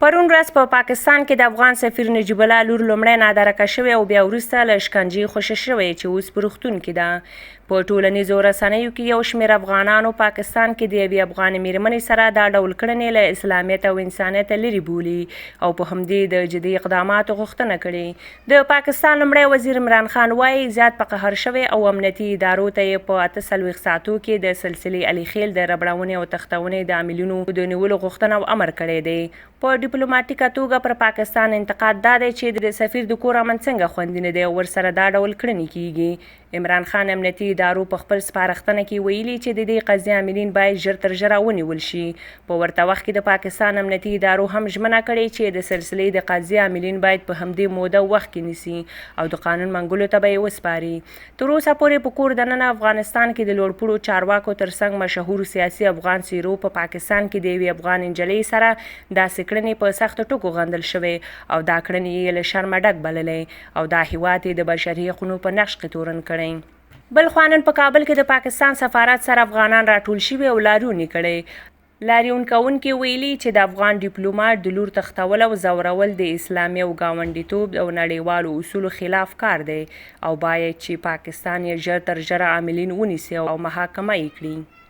پرون ورځ په پاکستان کې د افغان سفیر نجیب الله لور لومړی نادرکه شوې او بیا وروسته له شکنجې خوشي شوې چې اوس په روغتون کې ده. په ټولنیزو رسنیو کې یو شمېر افغانانو پاکستان کې د یوې افغانې مېرمنې سره دا ډول کړنې له اسلامیت او انسانیت لرې بولي او په همدې د جدي اقداماتو غوښتنه کړې. د پاکستان لومړی وزیر عمران خان وایي زیات په قهر شوی او امنیتي ادارو ته یې په 48 ساعتو کې د سلسلې الیخیل د ربړونې او تښتونې د عاملینو د نیولو غوښتنه او امر کړی دی. په ډیپلوماټیکه توګه پر پاکستان انتقاد دا دی چې د سفیر د کور امن څنګه خوندي نه دی او ورسره دا ډول کړنې کیږي. عمران خان امنیتي ادارو په خپل سپارښتنه کې ویلي چې د دې قضیې عاملین باید ژر تر ژره ونیول شي. په ورته وخت کې د پاکستان امنیتي ادارو هم ژمنه کړې چې د سلسلې د قضیې عاملین باید په همدې موده وخت کې نیسي او د قانون منګولو ته به یې وسپاري. تر اوسه پورې په کور دننه افغانستان کې د لوړپوړو چارواکو ترڅنګ مشهور سیاسي افغان سیرو په پاکستان کې د یوې افغان نجلۍ سره داسې کړنې په سختو ټکو غندل شوې او دا کړنې یې له شرمه ډک بللې او دا هیواد یې د بشري حقونو په نقش کې تورن کړی. بل خوا نن په کابل کې د پاکستان سفارت سره افغانان راټول شوي او لاریون کړی. لاریون کوونکي ویلي چې د افغان ډیپلوماټ د لور تښتول او زورول د اسلامي او ګاونډیتوب او نړیوالو اصولو خلاف کار دی او باید چې پاکستان یې ژر تر ژره عاملین ونیسي او محاکمه یې کړي.